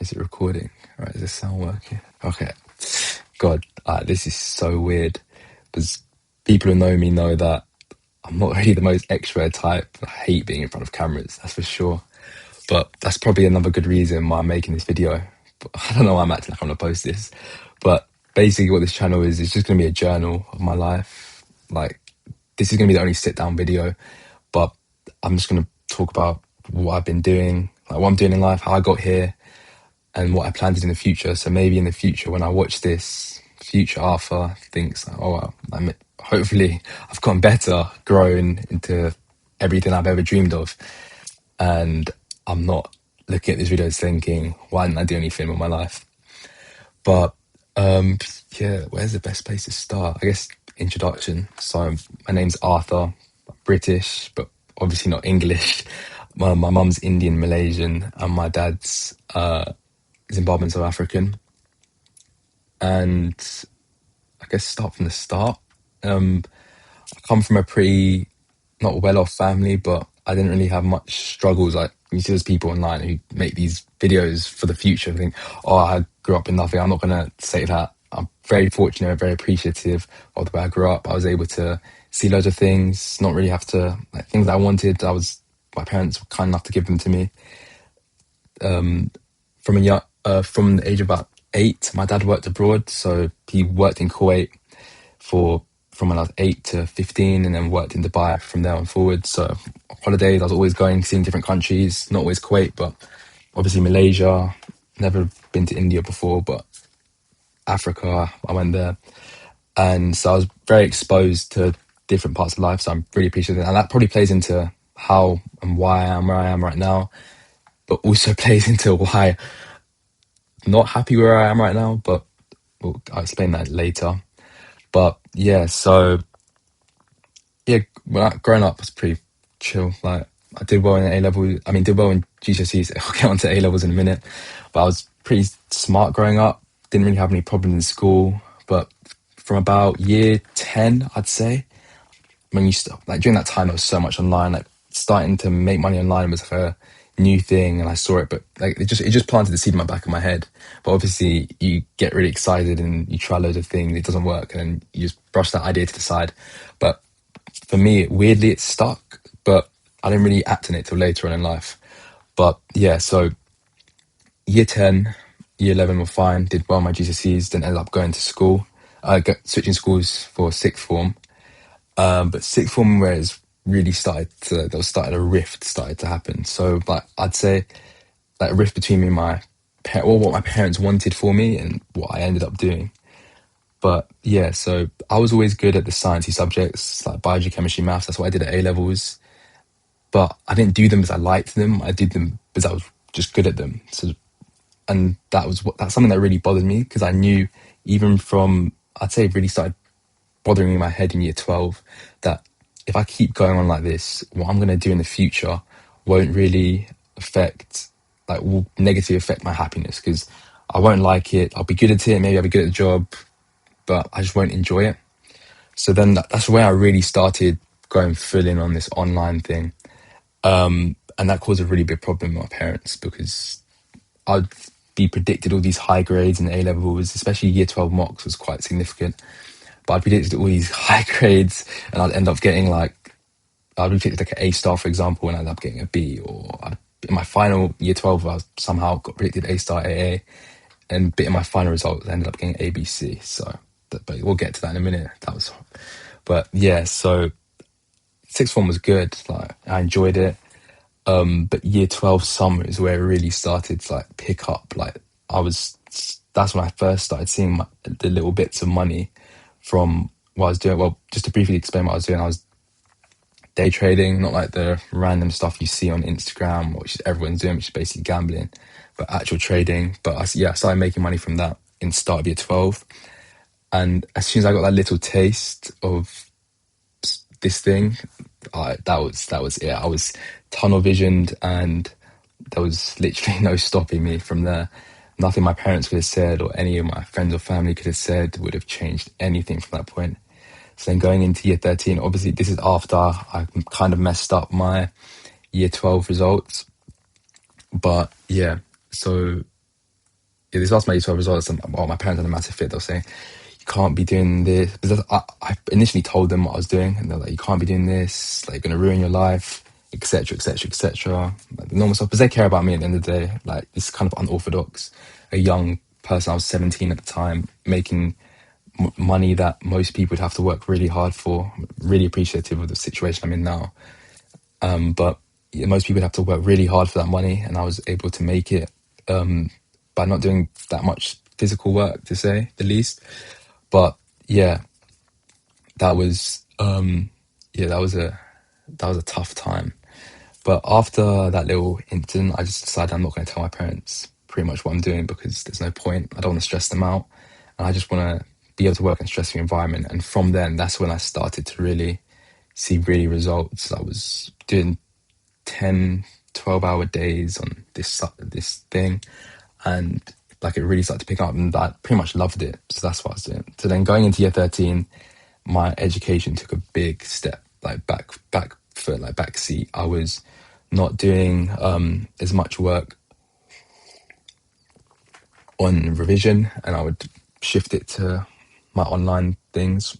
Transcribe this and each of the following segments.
Is it recording? All right, is the sound working? Okay. God, this is so weird because people who know me know that I'm not really the most extrovert type. I hate being in front of cameras, that's for sure. But that's probably another good reason why I'm making this video. But I don't know why I'm acting like I'm gonna post this. But basically, what this channel is, it's just gonna be a journal of my life. Like, this is gonna be the only sit down video, but I'm just gonna talk about what I've been doing, like what I'm doing in life, how I got here, and what I plan to do in the future. So maybe in the future, when I watch this, future Arthur thinks, like, oh, well, hopefully I've gotten better, grown into everything I've ever dreamed of. And I'm not looking at these videos thinking, why didn't I do anything with my life? But yeah, where's the best place to start? I guess introduction. So my name's Arthur, British, but obviously not English. My mum's Indian, Malaysian, and my dad's Zimbabwean, South African. And I guess start from the start. I come from a pretty not well-off family, but I didn't really have much struggles. Like, you see those people online who make these videos for the future and think, oh, I grew up in nothing. I'm not going to say that. I'm very fortunate and very appreciative of the way I grew up. I was able to see loads of things, not really have to, like, things I wanted. My parents were kind enough to give them to me. From the age of about 8, my dad worked abroad. So he worked in Kuwait from when I was 8 to 15, and then worked in Dubai from there on forward. So holidays, I was always going, seeing different countries, not always Kuwait, but obviously Malaysia. Never been to India before, but Africa, I went there. And so I was very exposed to different parts of life. So I'm really appreciative. And that probably plays into how and why I am where I am right now, but also plays into why I'm not happy where I am right now. But I'll explain that later. But yeah, so yeah, growing up was pretty chill. Like, I did well in A level. I mean, did well in GCSEs. I'll get onto A levels in a minute. But I was pretty smart growing up. Didn't really have any problems in school. But from about year 10, I'd say, when you start, like, during that time, there was so much online. Like, starting to make money online was like a new thing, and I saw it. But like, it just planted the seed in my back of my head. But obviously, you get really excited and you try loads of things. It doesn't work, and then you just brush that idea to the side. But for me, weirdly, it stuck, but I didn't really act on it till later on in life. But yeah, so year 10, year 11 were fine, did well in my GCSEs, then ended up going to school, switching schools for sixth form. But sixth form, where it's really a rift started to happen. So, like, I'd say, like, a rift between me and what my parents wanted for me and what I ended up doing. But yeah, so I was always good at the sciencey subjects like biology, chemistry, maths. That's what I did at A levels. But I didn't do them because I liked them. I did them because I was just good at them. So, and that's something that really bothered me, because I knew, even from, I'd say it really started bothering me in my head in year 12, that if I keep going on like this, what I'm going to do in the future won't really will negatively affect my happiness, because I won't like it. I'll be good at it. Maybe I'll be good at the job, but I just won't enjoy it. So then that's where I really started going full in on this online thing. And that caused a really big problem with my parents, because I'd be predicted all these high grades in A levels, especially year 12 mocks was quite significant. But I predicted all these high grades, and I'd end up getting I'd be predicted like an A star, for example, and I'd end up getting a B. In my final year 12, I somehow got predicted A star, AA, and in my final results, I ended up getting ABC. So, but we'll get to that in a minute. But yeah, so sixth form was good. Like, I enjoyed it. But year 12 summer is where it really started to, like, pick up. That's when I first started seeing the little bits of money from what I was doing. Well, just to briefly explain what I was doing, I was day trading, not like the random stuff you see on Instagram, which is everyone's doing, which is basically gambling, but actual trading. But I started making money from that in start of year 12. And as soon as I got that little taste of this thing, that was it. I was tunnel visioned, and there was literally no stopping me from there. Nothing my parents could have said, or any of my friends or family could have said, would have changed anything from that point. So then going into year 13, obviously this is after I kind of messed up my year 12 results. But yeah, so yeah, this last my year 12 results, and well, my parents had a massive fit. They were saying, you can't be doing this. Because I initially told them what I was doing, and they're like, you can't be doing this, like, you're going to ruin your life, etc., etc., etc. Like the normal stuff, because they care about me at the end of the day. Like, it's kind of unorthodox. A young person, I was 17 at the time, making money that most people would have to work really hard for. Really appreciative of the situation I'm in now. But yeah, most people would have to work really hard for that money, and I was able to make it by not doing that much physical work, to say the least. But yeah, that was yeah, that was a tough time. But after that little incident, I just decided I'm not going to tell my parents pretty much what I'm doing, because there's no point. I don't want to stress them out, and I just want to be able to work in a stress-free environment. And from then, that's when I started to really see really results. I was doing 10, 12 hour days on this thing, and like it really started to pick up, and I pretty much loved it. So that's what I was doing. So then going into year 13, my education took a big step, like back foot, like back seat. I was not doing as much work on revision, and I would shift it to my online things.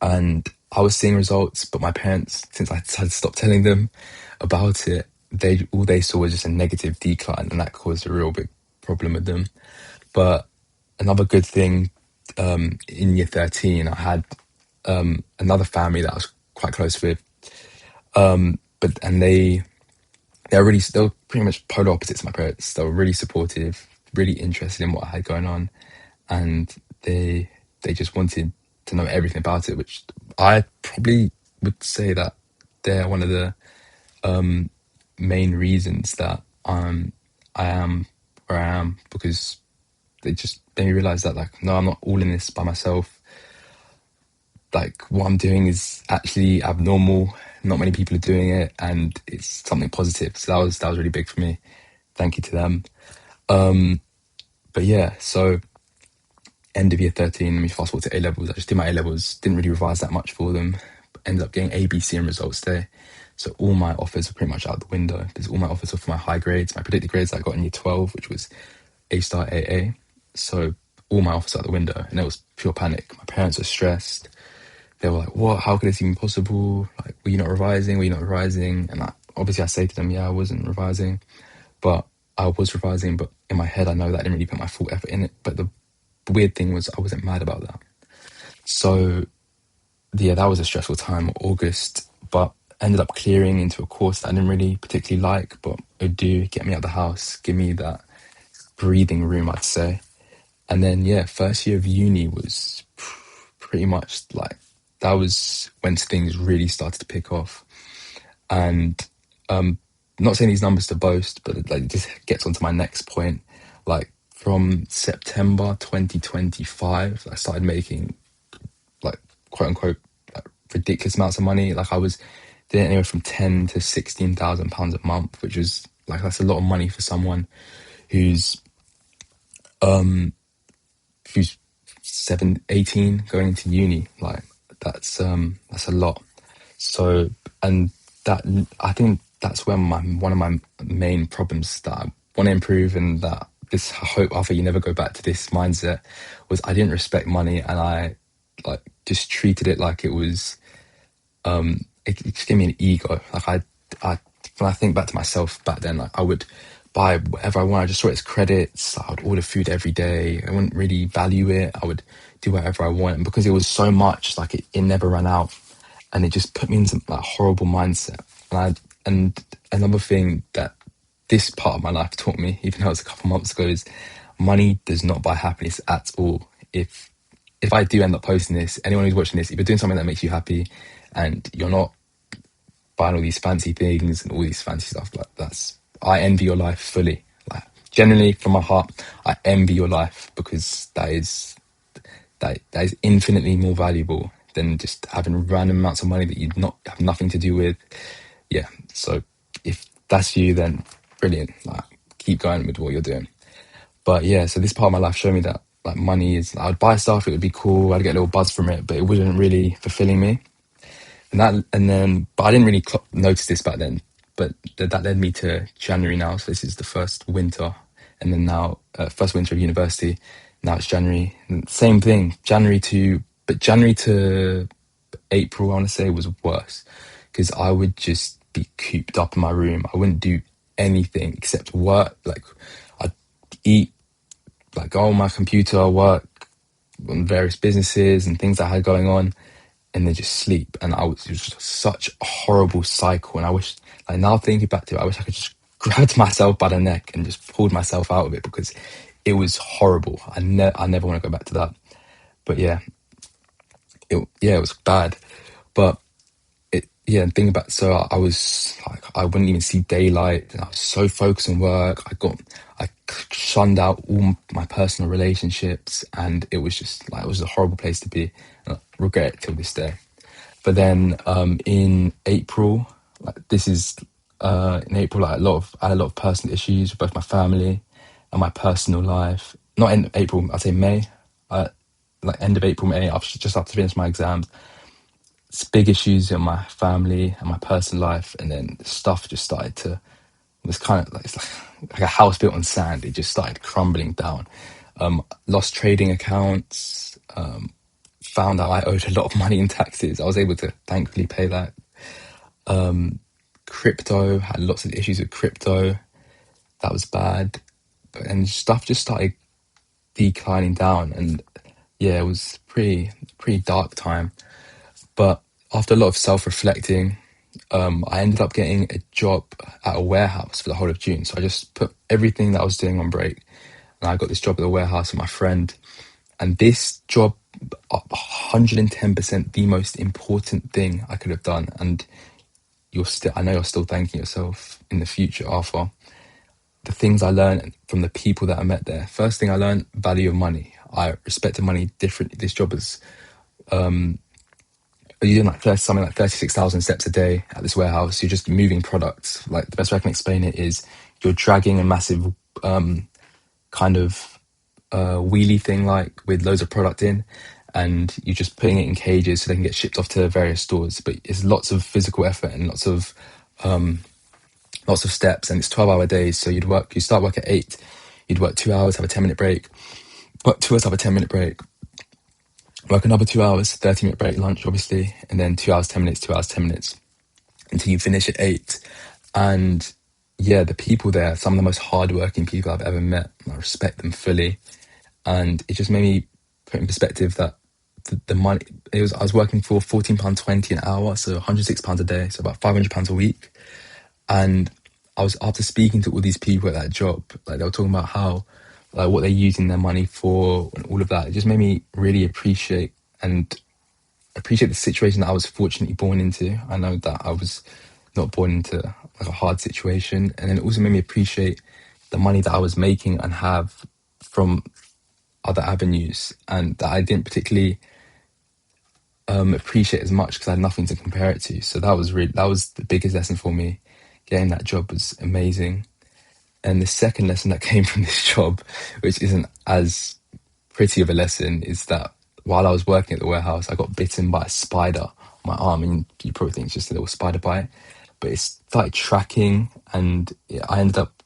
And I was seeing results, but my parents, since I had stopped telling them about it, they all they saw was just a negative decline, and that caused a real big problem with them. But another good thing, in year 13, I had another family that I was quite close with, but and they were pretty much polar opposites to my parents. They were really supportive, really interested in what I had going on, and they just wanted to know everything about it, which I probably would say that they're one of the main reasons that I am where I am, because they just made me realize that, like, no, I'm not all in this by myself. Like, what I'm doing is actually abnormal. Not many people are doing it, and it's something positive. So that was really big for me. Thank you to them. But yeah, so end of year 13, let me fast forward to A levels. I just did my A levels, didn't really revise that much for them. Ended up getting A, B, C in results day. So all my offers were pretty much out the window. There's all my offers were for my high grades, my predicted grades that I got in year 12, which was A star AA. So all my offers out the window, and it was pure panic. My parents were stressed. They were like, what? How could this even be possible? Like, were you not revising? Were you not revising? And obviously I say to them, yeah, I wasn't revising, but I was revising. But in my head, I know that I didn't really put my full effort in it. But the weird thing was, I wasn't mad about that. So yeah, that was a stressful time, August, but ended up clearing into a course that I didn't really particularly like, but it would do get me out of the house, give me that breathing room, I'd say. And then yeah, first year of uni was pretty much like, that was when things really started to pick off. And not saying these numbers to boast, but it, like, it just gets onto my next point. Like, from September 2025, I started making, like, quote unquote, like, ridiculous amounts of money. Like, I was doing anywhere from 10 to 16,000 pounds a month, which was like, that's a lot of money for someone who's who's 18, going into uni. Like, that's a lot. So, and that, I think that's where one of my main problems that I want to improve, and that this hope after you never go back to this mindset, was I didn't respect money, and I, like, just treated it like it was it just gave me an ego. Like, I when I think back to myself back then, like, I would buy whatever I want. I just saw it as credits. I would order food every day. I wouldn't really value it. I would do whatever I want, and because it was so much, like, it never ran out, and it just put me into that horrible mindset. And another thing that this part of my life taught me, even though it was a couple months ago, is money does not buy happiness at all. If I do end up posting this, anyone who's watching this, if you're doing something that makes you happy and you're not buying all these fancy things and all these fancy stuff, like, that's, I envy your life fully. Like, genuinely, from my heart, I envy your life, because that is infinitely more valuable than just having random amounts of money that you not have nothing to do with. Yeah. So if that's you, then brilliant. Like, keep going with what you're doing. But yeah, so this part of my life showed me that, like, money is, I would buy stuff, it would be cool, I'd get a little buzz from it, but it wasn't really fulfilling me. But I didn't really notice this back then. But that led me to January now. So this is the first winter and then now first winter of university. Now it's January. And same thing, January to April, I want to say, was worse because I would just be cooped up in my room. I wouldn't do anything except work. Like I'd eat, like go on my computer, work on various businesses and things I had going on, and then just sleep. And it was just such a horrible cycle. And I wish, like now thinking back to it, I wish I could just grabbed myself by the neck and just pulled myself out of it because it was horrible. I never want to go back to that. But yeah, it was bad. But and thinking about, so I was like, I wouldn't even see daylight, and I was so focused on work. I shunned out all my personal relationships, and it was just like, it was a horrible place to be. And I regret it till this day. But then in April, like this is in April, like I had a lot of personal issues with both my family and my personal life. Not in April, I'd say May. Like end of April, May, after just after finishing my exams, it's big issues in my family and my personal life, and then stuff just started to. It was kind of like, it's like a house built on sand. It just started crumbling down. Lost trading accounts. Found out I owed a lot of money in taxes. I was able to thankfully pay that. Crypto, had lots of issues with crypto. That was bad. And stuff just started declining down. And yeah, it was pretty dark time. But after a lot of self-reflecting, I ended up getting a job at a warehouse for the whole of June. So I just put everything that I was doing on break, and I got this job at the warehouse with my friend. And this job, 110% the most important thing I could have done. And I know you're still thanking yourself in the future, Arthur. The things I learned from the people that I met there. First thing I learned, value of money. I respected money differently. This job is, you're doing like something like 36,000 steps a day at this warehouse. You're just moving products. Like the best way I can explain it is you're dragging a massive kind of wheelie thing, like with loads of product in, and you're just putting it in cages so they can get shipped off to various stores. But it's lots of physical effort and lots of steps, and it's 12-hour days. So you start work at 8, you'd work 2 hours, have a 10-minute break, work 2 hours, have a 10-minute break, work another 2 hours, 30-minute break, lunch obviously, and then 2 hours, 10 minutes, 2 hours, 10 minutes until you finish at 8. And yeah, the people there, some of the most hardworking people I've ever met. I respect them fully. And it just made me put in perspective that the money, I was working for £14.20 an hour, so £106 a day, so about £500 a week. And I was, after speaking to all these people at that job, like they were talking about how, like what they're using their money for and all of that. It just made me really appreciate the situation that I was fortunately born into. I know that I was not born into like a hard situation, and then it also made me appreciate the money that I was making and have from other avenues, and that I didn't particularly appreciate as much because I had nothing to compare it to. So that was the biggest lesson for me. Getting that job was amazing. And the second lesson that came from this job, which isn't as pretty of a lesson, is that while I was working at the warehouse, I got bitten by a spider on my arm. And you probably think it's just a little spider bite, but it started tracking, and I ended up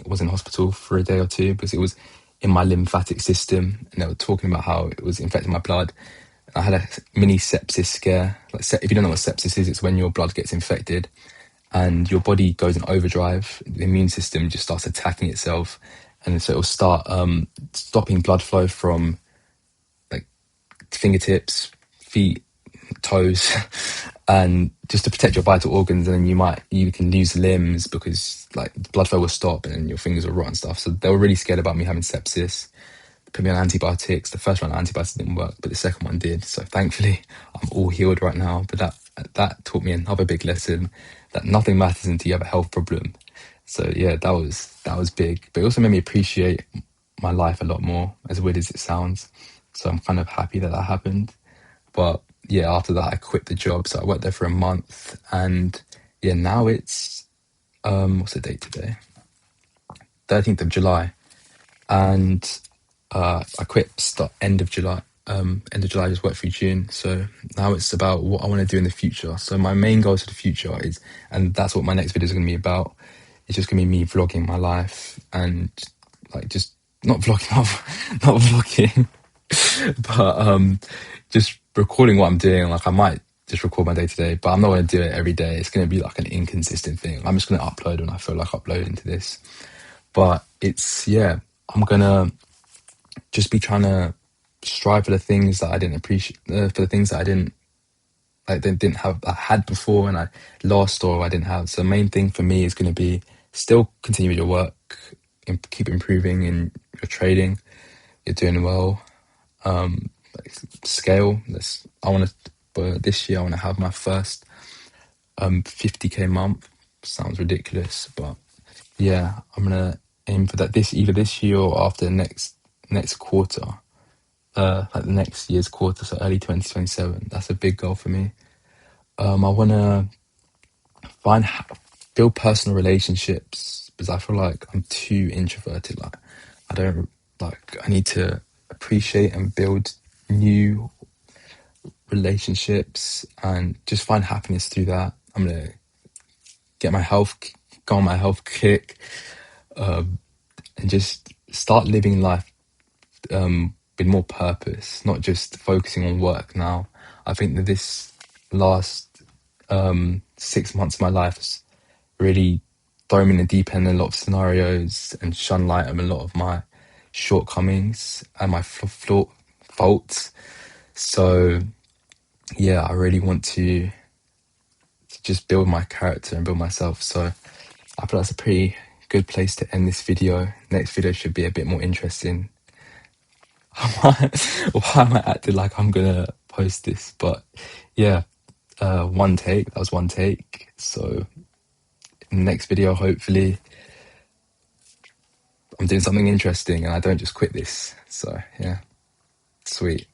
was in hospital for a day or two because it was in my lymphatic system, and they were talking about how it was infecting my blood. I had a mini sepsis scare. Like, if you don't know what sepsis is, it's when your blood gets infected and your body goes in overdrive. The immune system just starts attacking itself, and so it'll start stopping blood flow from like fingertips, feet, toes, and just to protect your vital organs. And then you can lose limbs because like the blood flow will stop and then your fingers will rot and stuff. So they were really scared about me having sepsis. Put me on antibiotics. The first round of antibiotics didn't work, but the second one did. So thankfully, I'm all healed right now. But that taught me another big lesson, that nothing matters until you have a health problem. So yeah, that was big. But it also made me appreciate my life a lot more, as weird as it sounds. So I'm kind of happy that happened. But yeah, after that, I quit the job. So I worked there for a month, and yeah, now it's what's the date today? 13th of July, and I quit end of July. End of July, I just worked through June. So now it's about what I want to do in the future. So my main goal for the future is, and that's what my next video is going to be about. It's just going to be me vlogging my life and like just not vlogging, not vlogging, but just recording what I'm doing. Like I might just record my day to day, but I'm not going to do it every day. It's going to be like an inconsistent thing. I'm just going to upload when I feel like uploading to this. But it's, yeah, I'm going to just be trying to strive for the things that I didn't appreciate, for the things that I didn't, like, they didn't have, I had before and I lost or I didn't have. So the main thing for me is going to be still continue your work and keep improving in your trading. You're doing well. Like scale. I want to, but this year I want to have my first 50K month. Sounds ridiculous, but yeah, I'm gonna aim for that either this year or after the next quarter. Like the next year's quarter, so early 2027. That's a big goal for me. I want to find build personal relationships because I feel like I'm too introverted. Like I don't like. I need to appreciate and build new relationships and just find happiness through that. I'm gonna get my health, go on my health kick, and just start living life with more purpose, not just focusing on work now. I think that this last 6 months of my life has really thrown me in the deep end in a lot of scenarios and shone light on a lot of my shortcomings and my faults. So yeah, I really want to just build my character and build myself. So I feel that's a pretty good place to end this video. Next video should be a bit more interesting. Why am I acting like I'm gonna post this? But yeah, one take. That was one take. So in the next video, hopefully, I'm doing something interesting and I don't just quit this. So yeah, sweet.